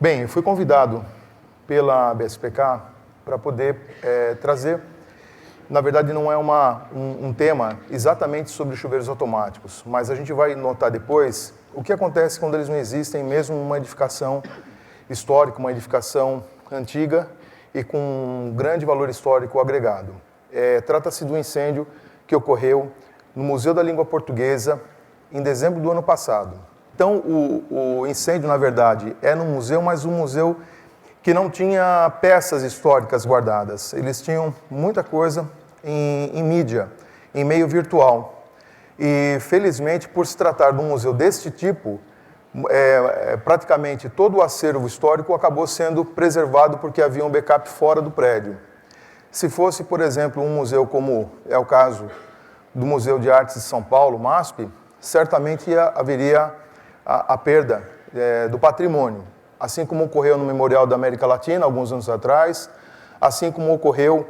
Bem, eu fui convidado pela BSPK para poder trazer, na verdade não é um tema exatamente sobre chuveiros automáticos, mas a gente vai notar depois o que acontece quando eles não existem, mesmo uma edificação histórica, uma edificação antiga e com um grande valor histórico agregado. Trata-se do incêndio que ocorreu no Museu da Língua Portuguesa em dezembro do ano passado. Então, o incêndio, na verdade, é no museu, mas um museu que não tinha peças históricas guardadas. Eles tinham muita coisa em mídia, em meio virtual. E, felizmente, por se tratar de um museu deste tipo, praticamente todo o acervo histórico acabou sendo preservado porque havia um backup fora do prédio. Se fosse, por exemplo, um museu como é o caso do Museu de Artes de São Paulo, MASP, certamente haveria a perda do patrimônio, assim como ocorreu no Memorial da América Latina, alguns anos atrás, assim como ocorreu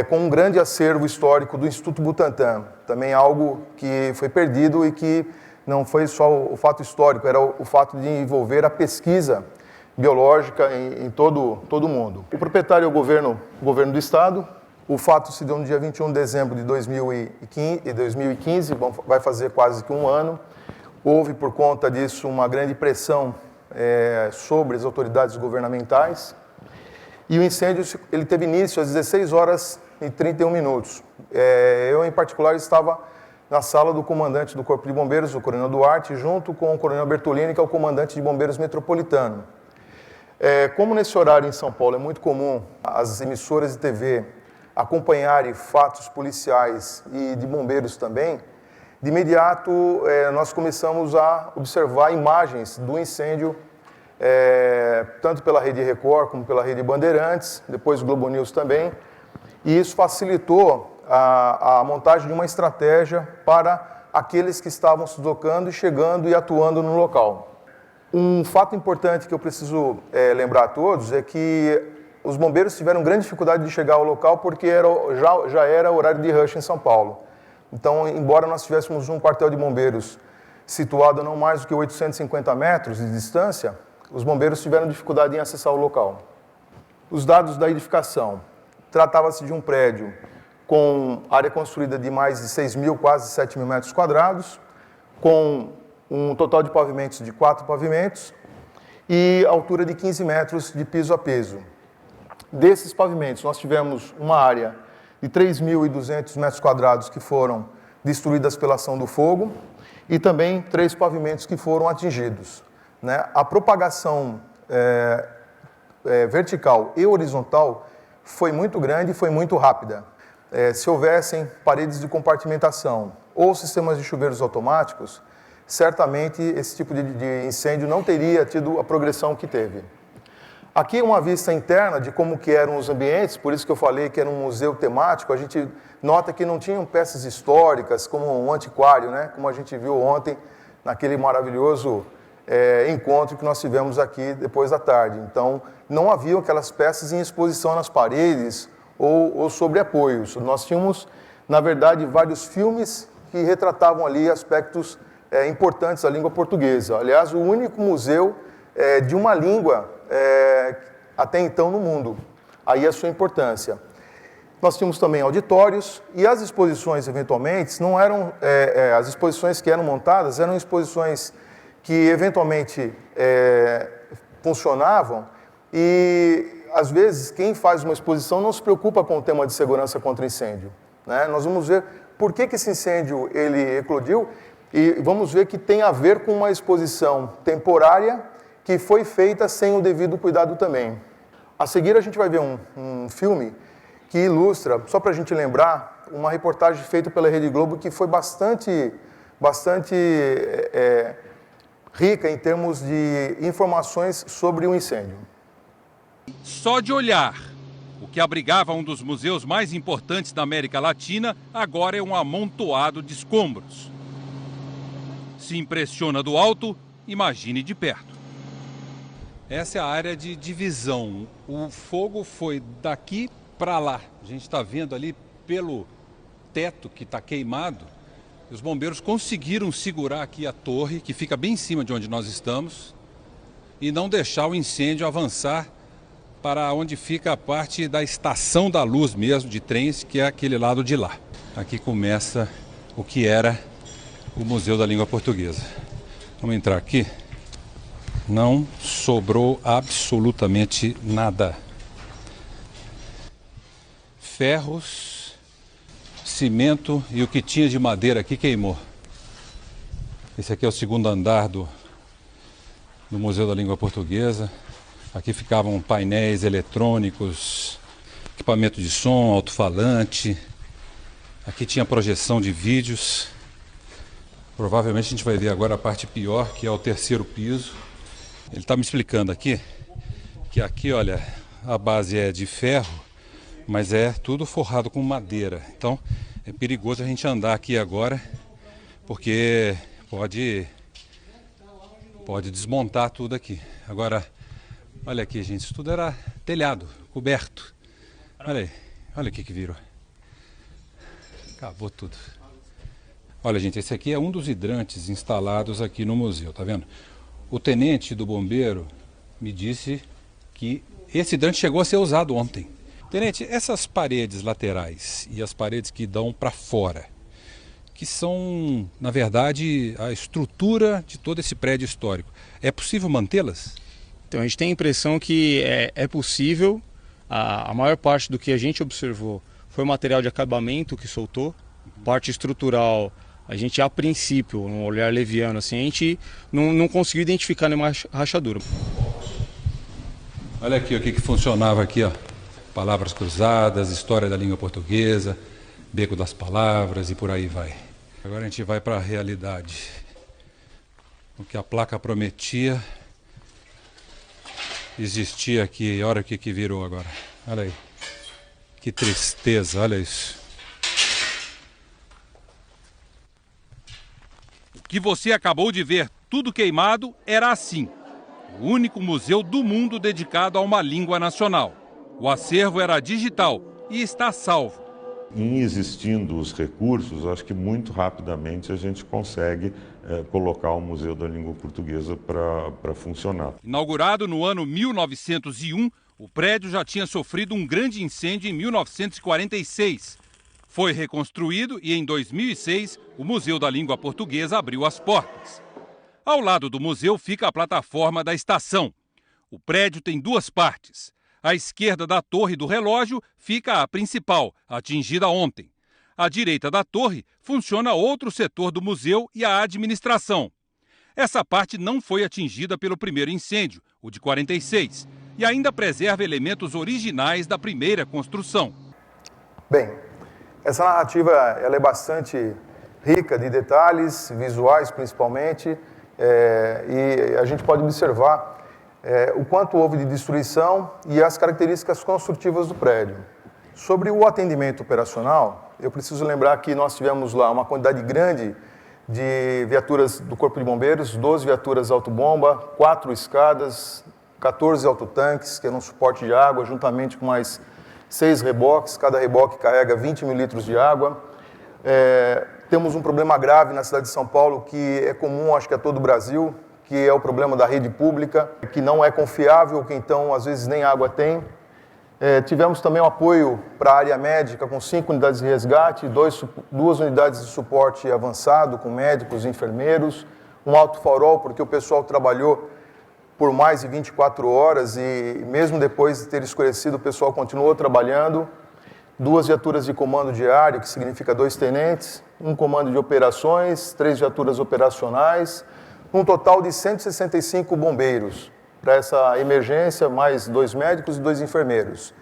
com um grande acervo histórico do Instituto Butantan, também algo que foi perdido e que não foi só o fato histórico, era o fato de envolver a pesquisa biológica em todo o mundo. O proprietário é o governo do Estado. O fato se deu no dia 21 de dezembro de 2015, vai fazer quase que um ano. Houve, por conta disso, uma grande pressão sobre as autoridades governamentais. E o incêndio ele teve início às 16 horas e 31 minutos. Eu, em particular, estava na sala do comandante do Corpo de Bombeiros, o Coronel Duarte, junto com o Coronel Bertolini, que é o comandante de Bombeiros Metropolitano. Como nesse horário em São Paulo é muito comum as emissoras de TV acompanharem fatos policiais e de bombeiros também, de imediato nós começamos a observar imagens do incêndio, tanto pela Rede Record como pela Rede Bandeirantes, depois o Globo News também, e isso facilitou a montagem de uma estratégia para aqueles que estavam se deslocando e chegando e atuando no local. Um fato importante que eu preciso lembrar a todos é que os bombeiros tiveram grande dificuldade de chegar ao local porque já era horário de rush em São Paulo. Então, embora nós tivéssemos um quartel de bombeiros situado a não mais do que 850 metros de distância, os bombeiros tiveram dificuldade em acessar o local. Os dados da edificação. Tratava-se de um prédio com área construída de mais de 6 mil, quase 7 mil metros quadrados, com um total de pavimentos de 4 pavimentos e altura de 15 metros de piso a piso. Desses pavimentos, nós tivemos uma área de 3.200 metros quadrados que foram destruídas pela ação do fogo e também 3 pavimentos que foram atingidos. A propagação vertical e horizontal foi muito grande e foi muito rápida. Se houvessem paredes de compartimentação ou sistemas de chuveiros automáticos, certamente esse tipo de incêndio não teria tido a progressão que teve. Aqui uma vista interna de como que eram os ambientes, por isso que eu falei que era um museu temático. A gente nota que não tinham peças históricas como um antiquário, como a gente viu ontem naquele maravilhoso encontro que nós tivemos aqui depois da tarde. Então, não haviam aquelas peças em exposição nas paredes ou sobre apoios. Nós tínhamos, na verdade, vários filmes que retratavam ali aspectos importantes da língua portuguesa. Aliás, o único museu de uma língua até então no mundo. Aí a sua importância. Nós tínhamos também auditórios e as exposições, eventualmente, não eram... as exposições que eram montadas eram exposições que, eventualmente, funcionavam e, às vezes, quem faz uma exposição não se preocupa com o tema de segurança contra incêndio. Nós vamos ver por que esse incêndio ele eclodiu e vamos ver que tem a ver com uma exposição temporária que foi feita sem o devido cuidado também. A seguir, a gente vai ver um filme que ilustra, só para a gente lembrar, uma reportagem feita pela Rede Globo que foi bastante rica em termos de informações sobre o incêndio. Só de olhar, o que abrigava um dos museus mais importantes da América Latina, agora é um amontoado de escombros. Se impressiona do alto, imagine de perto. Essa é a área de divisão. O fogo foi daqui para lá. A gente está vendo ali pelo teto que está queimado. Os bombeiros conseguiram segurar aqui a torre, que fica bem em cima de onde nós estamos. e não deixar o incêndio avançar para onde fica a parte da estação da luz mesmo, de trens, que é aquele lado de lá. Aqui começa o que era o Museu da Língua Portuguesa. Vamos entrar aqui. Não sobrou absolutamente nada. Ferros, cimento e o que tinha de madeira aqui queimou. Esse aqui é o segundo andar do Museu da Língua Portuguesa. Aqui ficavam painéis eletrônicos, equipamento de som, alto-falante. Aqui tinha projeção de vídeos. Provavelmente a gente vai ver agora a parte pior, que é o terceiro piso. Ele está me explicando aqui, que aqui, olha, a base é de ferro, mas é tudo forrado com madeira. Então é perigoso a gente andar aqui agora, porque pode desmontar tudo aqui. Agora, olha aqui, gente, isso tudo era telhado, coberto. Olha aí, olha o que virou. Acabou tudo. Olha, gente, esse aqui é um dos hidrantes instalados aqui no museu, tá vendo? O tenente do bombeiro me disse que esse hidrante chegou a ser usado ontem. Tenente, essas paredes laterais e as paredes que dão para fora, que são, na verdade, a estrutura de todo esse prédio histórico, é possível mantê-las? Então a gente tem a impressão que é possível. A maior parte do que a gente observou foi material de acabamento que soltou. Parte estrutural, a gente a princípio, um olhar leviano, assim, a gente não conseguiu identificar nenhuma rachadura. Olha aqui o que funcionava aqui, ó. Palavras cruzadas, história da língua portuguesa, beco das palavras e por aí vai. Agora a gente vai para a realidade. O que a placa prometia existia aqui. Olha o que virou agora. Olha aí. Que tristeza, olha isso. O que você acabou de ver, tudo queimado, era assim. O único museu do mundo dedicado a uma língua nacional. O acervo era digital e está salvo. Em existindo os recursos, acho que muito rapidamente a gente consegue colocar o Museu da Língua Portuguesa para funcionar. Inaugurado no ano 1901, o prédio já tinha sofrido um grande incêndio em 1946. Foi reconstruído e em 2006 o Museu da Língua Portuguesa abriu as portas. Ao lado do museu fica a plataforma da estação. O prédio tem duas partes. À esquerda da torre do relógio fica a principal, atingida ontem. À direita da torre funciona outro setor do museu e a administração. Essa parte não foi atingida pelo primeiro incêndio, o de 46, e ainda preserva elementos originais da primeira construção. Bem, essa narrativa ela é bastante rica de detalhes, visuais principalmente, e a gente pode observar o quanto houve de destruição e as características construtivas do prédio. Sobre o atendimento operacional, eu preciso lembrar que nós tivemos lá uma quantidade grande de viaturas do Corpo de Bombeiros, 12 viaturas autobomba, 4 escadas, 14 autotanques, que eram suporte de água, juntamente com mais 6 reboques, cada reboque carrega 20 mil litros de água. Temos um problema grave na cidade de São Paulo, que é comum, acho que a todo o Brasil, que é o problema da rede pública, que não é confiável, que então às vezes nem água tem. Tivemos também o apoio para a área médica, com 5 unidades de resgate, 2 unidades de suporte avançado, com médicos e enfermeiros, um alto-farol, porque o pessoal trabalhou por mais de 24 horas e mesmo depois de ter escurecido, o pessoal continuou trabalhando. 2 viaturas de comando diário, que significa 2 tenentes, um comando de operações, 3 viaturas operacionais, um total de 165 bombeiros para essa emergência, mais 2 médicos e 2 enfermeiros.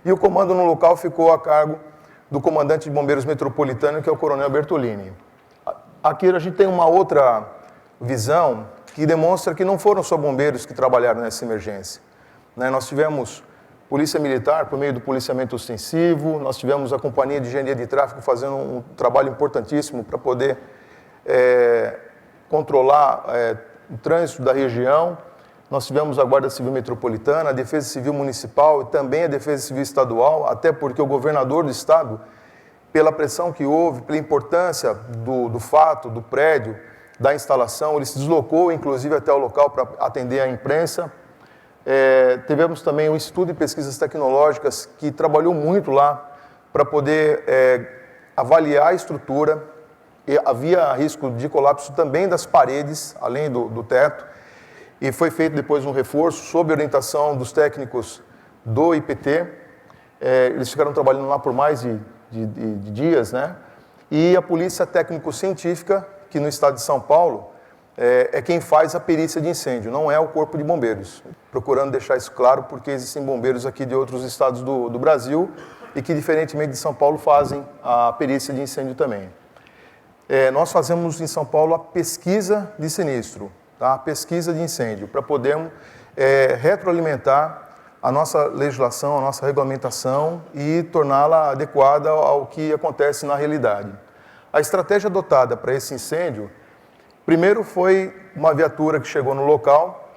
E o comando no local ficou a cargo do comandante de bombeiros metropolitano, que é o Coronel Bertolini. Aqui a gente tem uma outra visão que demonstra que não foram só bombeiros que trabalharam nessa emergência. Nós tivemos Polícia Militar, por meio do policiamento ostensivo, nós tivemos a Companhia de Engenharia de Tráfego fazendo um trabalho importantíssimo para poder controlar o trânsito da região. Nós tivemos a Guarda Civil Metropolitana, a Defesa Civil Municipal e também a Defesa Civil Estadual, até porque o governador do estado, pela pressão que houve, pela importância do fato, do prédio, da instalação, ele se deslocou, inclusive, até o local para atender a imprensa. Tivemos também o Instituto de Pesquisas Tecnológicas, que trabalhou muito lá para poder avaliar a estrutura. E havia risco de colapso também das paredes, além do teto, e foi feito depois um reforço sob orientação dos técnicos do IPT. Eles ficaram trabalhando lá por mais de dias, né? E a Polícia Técnico-Científica, que no estado de São Paulo, é quem faz a perícia de incêndio, não é o Corpo de Bombeiros. Procurando deixar isso claro, porque existem bombeiros aqui de outros estados do Brasil e que, diferentemente de São Paulo, fazem a perícia de incêndio também. Nós fazemos em São Paulo a pesquisa de sinistro, tá? A pesquisa de incêndio, para podermos retroalimentar a nossa legislação, a nossa regulamentação e torná-la adequada ao que acontece na realidade. A estratégia adotada para esse incêndio, primeiro foi uma viatura que chegou no local,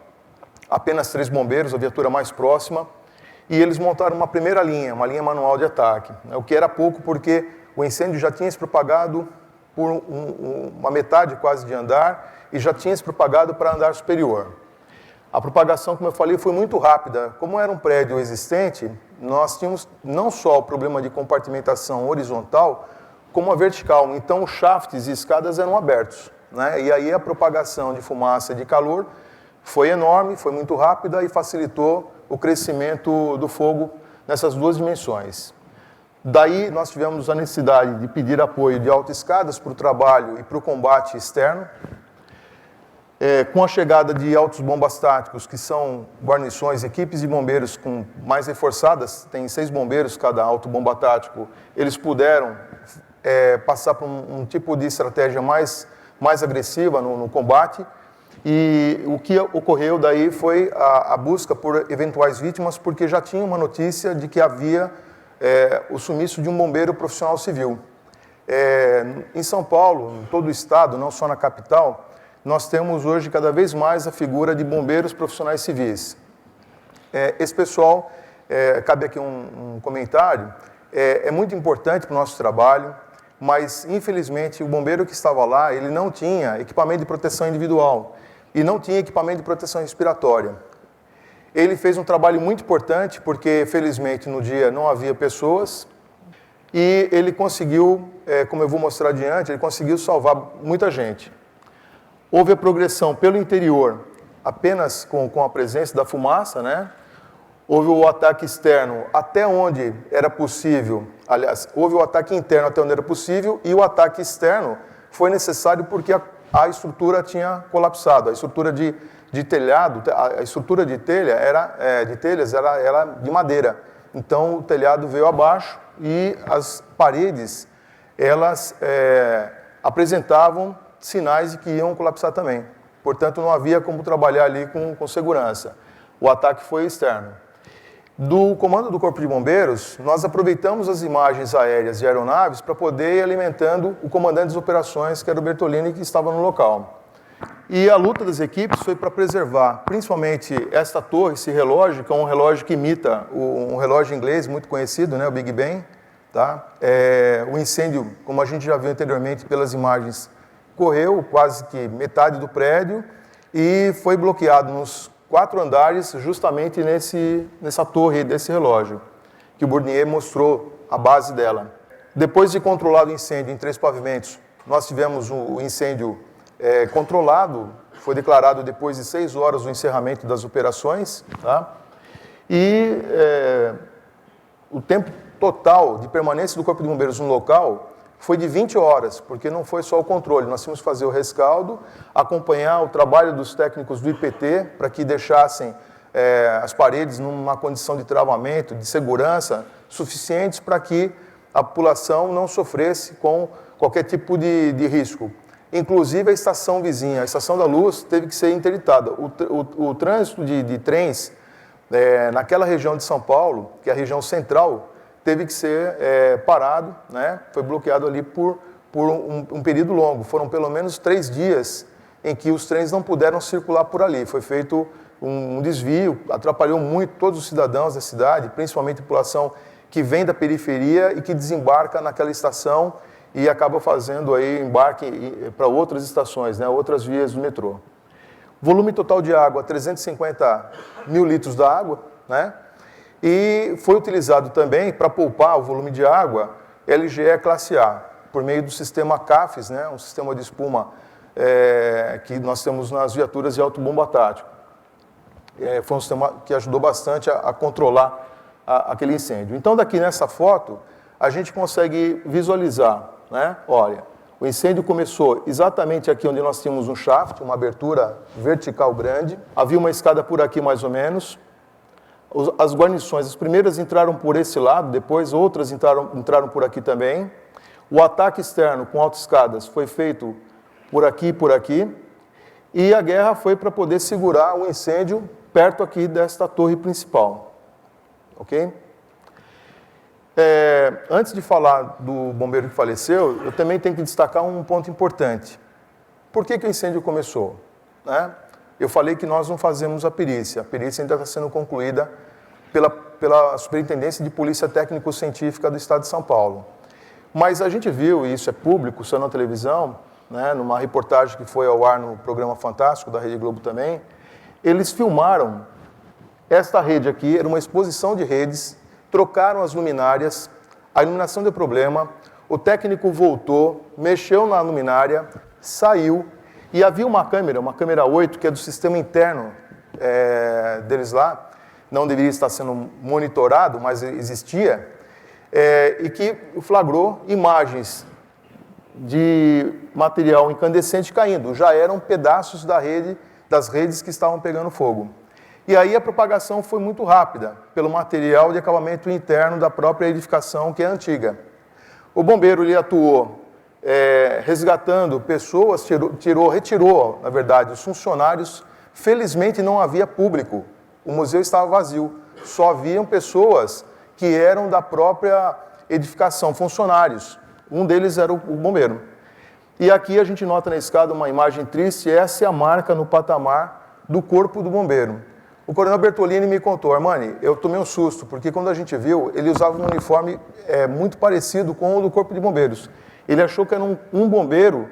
apenas 3 bombeiros, a viatura mais próxima, e eles montaram uma primeira linha, uma linha manual de ataque, o que era pouco porque o incêndio já tinha se propagado por uma metade quase de andar e já tinha se propagado para andar superior. A propagação, como eu falei, foi muito rápida. Como era um prédio existente, nós tínhamos não só o problema de compartimentação horizontal, como a vertical. Então, os shafts e escadas eram abertos, né? E aí a propagação de fumaça e de calor foi enorme, foi muito rápida e facilitou o crescimento do fogo nessas duas dimensões. Daí, nós tivemos a necessidade de pedir apoio de autoescadas para o trabalho e para o combate externo. Com a chegada de autos bombastáticos, que são guarnições, equipes de bombeiros mais reforçadas, tem 6 bombeiros cada auto bombatático, eles puderam passar por um tipo de estratégia mais agressiva no combate. E o que ocorreu daí foi a busca por eventuais vítimas, porque já tinha uma notícia de que havia o sumiço de um bombeiro profissional civil. Em São Paulo, em todo o estado, não só na capital, nós temos hoje cada vez mais a figura de bombeiros profissionais civis. Esse pessoal, cabe aqui um comentário, é muito importante para o nosso trabalho, mas infelizmente o bombeiro que estava lá, ele não tinha equipamento de proteção individual e não tinha equipamento de proteção respiratória. Ele fez um trabalho muito importante porque, felizmente, no dia não havia pessoas e ele conseguiu, como eu vou mostrar adiante, ele conseguiu salvar muita gente. Houve a progressão pelo interior apenas com a presença da fumaça, né? Houve o ataque externo até onde era possível, aliás, houve o ataque interno até onde era possível e o ataque externo foi necessário porque a estrutura tinha colapsado, a estrutura de telhado, a estrutura de telhas era de madeira. Então o telhado veio abaixo e as paredes, elas apresentavam sinais de que iam colapsar também. Portanto, não havia como trabalhar ali com segurança. O ataque foi externo. Do comando do Corpo de Bombeiros, nós aproveitamos as imagens aéreas de aeronaves para poder ir alimentando o comandante das operações, que era o Bertolini, que estava no local. E a luta das equipes foi para preservar, principalmente esta torre, esse relógio, que é um relógio que imita um relógio inglês muito conhecido, né, o Big Ben. Tá? O incêndio, como a gente já viu anteriormente pelas imagens, correu quase que metade do prédio e foi bloqueado nos 4 andares, justamente nessa torre desse relógio, que o Bournier mostrou a base dela. Depois de controlado o incêndio em 3 pavimentos, nós tivemos o incêndio controlado, foi declarado depois de 6 horas o encerramento das operações, tá? E o tempo total de permanência do Corpo de Bombeiros no local foi de 20 horas, porque não foi só o controle, nós tínhamos que fazer o rescaldo, acompanhar o trabalho dos técnicos do IPT para que deixassem as paredes numa condição de travamento, de segurança, suficientes para que a população não sofresse com qualquer tipo de risco. Inclusive a estação vizinha, a Estação da Luz, teve que ser interditada. O trânsito de trens naquela região de São Paulo, que é a região central, teve que ser parado, né? Foi bloqueado ali por um período longo. Foram pelo menos 3 dias em que os trens não puderam circular por ali. Foi feito um desvio, atrapalhou muito todos os cidadãos da cidade, principalmente a população que vem da periferia e que desembarca naquela estação e acaba fazendo aí embarque para outras estações, né, outras vias do metrô. Volume total de água, 350 mil litros da água, né? E foi utilizado também para poupar o volume de água LGE classe A, por meio do sistema CAFES, né, um sistema de espuma que nós temos nas viaturas de alto bomba tático. Foi um sistema que ajudou bastante a controlar aquele incêndio. Então, daqui nessa foto, a gente consegue visualizar, né? Olha, o incêndio começou exatamente aqui onde nós tínhamos um shaft, uma abertura vertical grande. Havia uma escada por aqui, mais ou menos. As guarnições, as primeiras entraram por esse lado, depois outras entraram por aqui também. O ataque externo com autoescadas foi feito por aqui e por aqui. E a guerra foi para poder segurar o incêndio perto aqui desta torre principal. Ok? Antes de falar do bombeiro que faleceu, eu também tenho que destacar um ponto importante. Por que o incêndio começou? Né? Eu falei que nós não fazemos a perícia ainda está sendo concluída pela Superintendência de Polícia Técnico-Científica do Estado de São Paulo. Mas a gente viu, e isso é público, saiu na televisão, né, numa reportagem que foi ao ar no programa Fantástico, da Rede Globo também, eles filmaram esta rede aqui, era uma exposição de redes, trocaram as luminárias, a iluminação deu problema, o técnico voltou, mexeu na luminária, saiu, e havia uma câmera 8, que é do sistema interno deles lá, não deveria estar sendo monitorado, mas existia, e que flagrou imagens de material incandescente caindo. Já eram pedaços das redes que estavam pegando fogo. E aí a propagação foi muito rápida, pelo material de acabamento interno da própria edificação, que é antiga. O bombeiro ele atuou resgatando pessoas, retirou, na verdade, os funcionários. Felizmente não havia público, o museu estava vazio, só haviam pessoas que eram da própria edificação, funcionários. Um deles era o bombeiro. E aqui a gente nota na escada uma imagem triste, essa é a marca no patamar do corpo do bombeiro. O coronel Bertolini me contou, Armani, eu tomei um susto, porque quando a gente viu, ele usava um uniforme muito parecido com o do Corpo de Bombeiros. Ele achou que era um bombeiro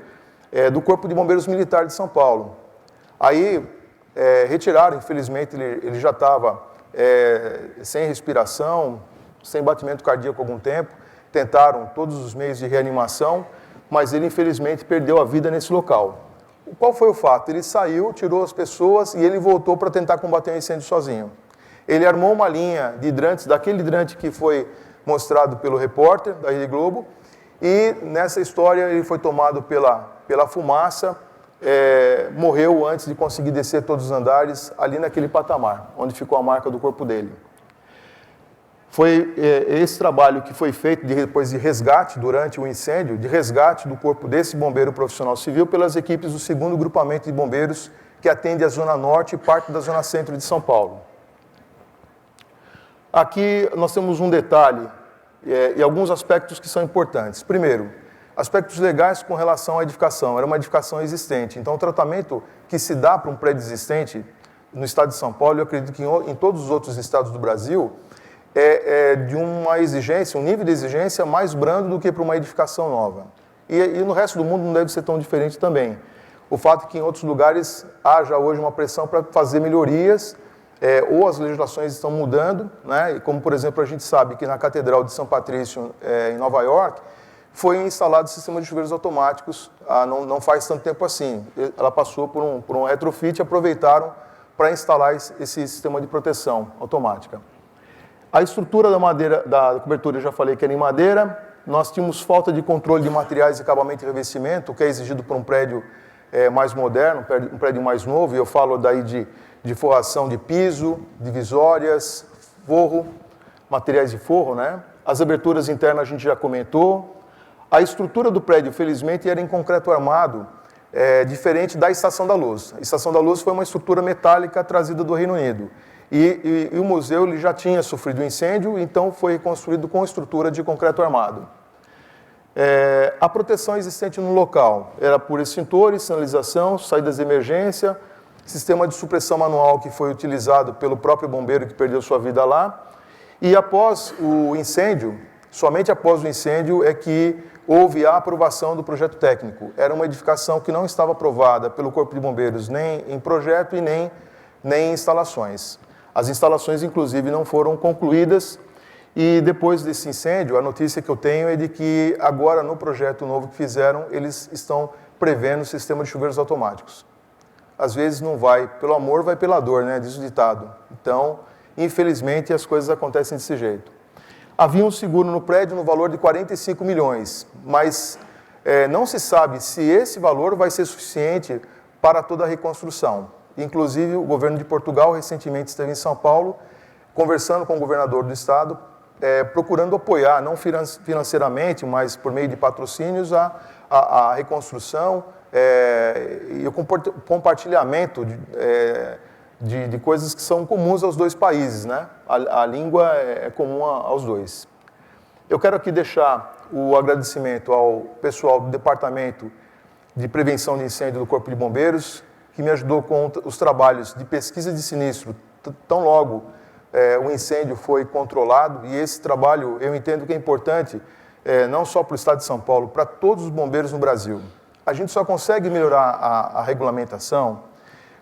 do Corpo de Bombeiros Militar de São Paulo. Aí retiraram, infelizmente, ele já estava sem respiração, sem batimento cardíaco há algum tempo, tentaram todos os meios de reanimação, mas ele infelizmente perdeu a vida nesse local. Qual foi o fato? Ele saiu, tirou as pessoas e ele voltou para tentar combater o incêndio sozinho. Ele armou uma linha de hidrantes, daquele hidrante que foi mostrado pelo repórter da Rede Globo, e nessa história ele foi tomado pela fumaça, morreu antes de conseguir descer todos os andares, ali naquele patamar, onde ficou a marca do corpo dele. Foi esse trabalho que foi feito depois de resgate, durante o incêndio, de resgate do corpo desse bombeiro profissional civil pelas equipes do 2º Grupamento de Bombeiros, que atende a Zona Norte e parte da Zona Centro de São Paulo. Aqui nós temos um detalhe e alguns aspectos que são importantes. Primeiro, aspectos legais com relação à edificação. Era uma edificação existente, então o tratamento que se dá para um prédio existente no estado de São Paulo, eu acredito que em todos os outros estados do Brasil, de uma exigência, um nível de exigência mais brando do que para uma edificação nova. E no resto do mundo não deve ser tão diferente também. O fato é que em outros lugares haja hoje uma pressão para fazer melhorias, ou as legislações estão mudando, né? Como, por exemplo, a gente sabe que na Catedral de São Patrício, em Nova York, foi instalado o sistema de chuveiros automáticos não faz tanto tempo assim. Ela passou por um retrofit e aproveitaram para instalar esse sistema de proteção automática. A estrutura da madeira, da cobertura, eu já falei que era em madeira. Nós tínhamos falta de controle de materiais de acabamento e revestimento, o que é exigido por um prédio mais moderno, um prédio mais novo, e eu falo daí de forração de piso, divisórias, forro, materiais de forro, né? As aberturas internas a gente já comentou. A estrutura do prédio, felizmente, era em concreto armado, diferente da Estação da Luz. A Estação da Luz foi uma estrutura metálica trazida do Reino Unido. E o museu ele já tinha sofrido incêndio, então foi reconstruído com estrutura de concreto armado. A proteção existente no local era por extintores, sinalização, saídas de emergência, sistema de supressão manual que foi utilizado pelo próprio bombeiro que perdeu sua vida lá. E após o incêndio, somente após o incêndio é que houve a aprovação do projeto técnico. Era uma edificação que não estava aprovada pelo Corpo de Bombeiros nem em projeto e nem em instalações. As instalações, inclusive, não foram concluídas e depois desse incêndio, a notícia que eu tenho é de que agora no projeto novo que fizeram, eles estão prevendo o sistema de chuveiros automáticos. Às vezes não vai pelo amor, vai pela dor, né? Diz o ditado. Então, infelizmente, as coisas acontecem desse jeito. Havia um seguro no prédio no valor de 45 milhões, mas não se sabe se esse valor vai ser suficiente para toda a reconstrução. Inclusive, o governo de Portugal recentemente esteve em São Paulo, conversando com o governador do estado, procurando apoiar, não financeiramente, mas por meio de patrocínios, a reconstrução e o compartilhamento de coisas que são comuns aos dois países, né? A língua é comum aos dois. Eu quero aqui deixar o agradecimento ao pessoal do Departamento de Prevenção de Incêndio do Corpo de Bombeiros, que me ajudou com os trabalhos de pesquisa de sinistro, tão logo o incêndio foi controlado, e esse trabalho eu entendo que é importante, não só para o Estado de São Paulo, para todos os bombeiros no Brasil. A gente só consegue melhorar a regulamentação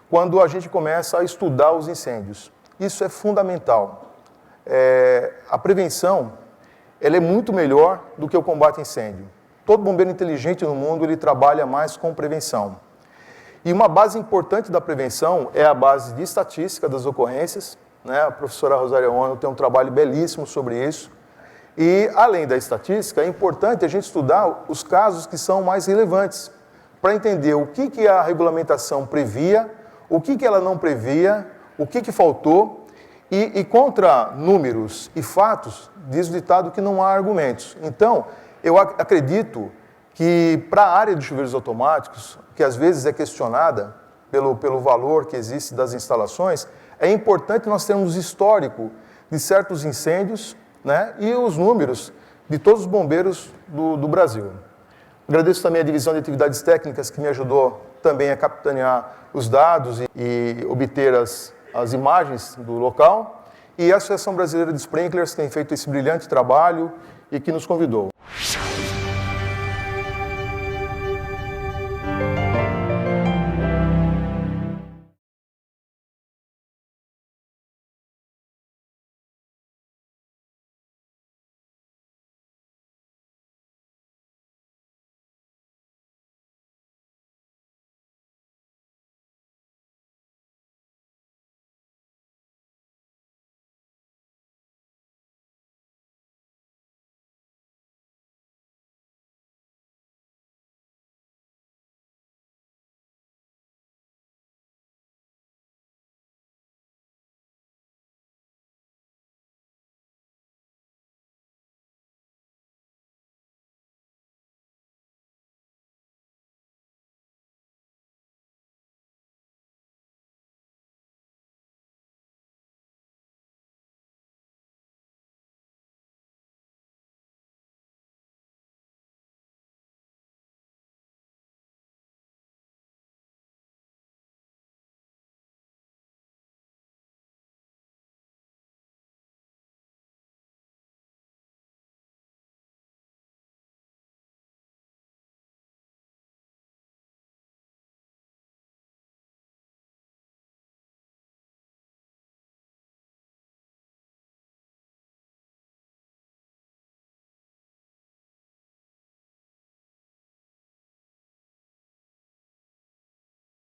quando a gente começa a estudar os incêndios. Isso é fundamental. A prevenção ela é muito melhor do que o combate a incêndio. Todo bombeiro inteligente no mundo ele trabalha mais com prevenção. E uma base importante da prevenção é a base de estatística das ocorrências, né? A professora Rosária Ono tem um trabalho belíssimo sobre isso. E, além da estatística, é importante a gente estudar os casos que são mais relevantes, para entender o que a regulamentação previa, o que ela não previa, o que faltou, e contra números e fatos, diz o ditado que não há argumentos. Então, eu acredito que para a área de chuveiros automáticos, que às vezes é questionada pelo valor que existe das instalações, é importante nós termos histórico de certos incêndios, né, e os números de todos os bombeiros do Brasil. Agradeço também a divisão de atividades técnicas que me ajudou também a capitanear os dados e obter as imagens do local, e a Associação Brasileira de Sprinklers, que tem feito esse brilhante trabalho e que nos convidou.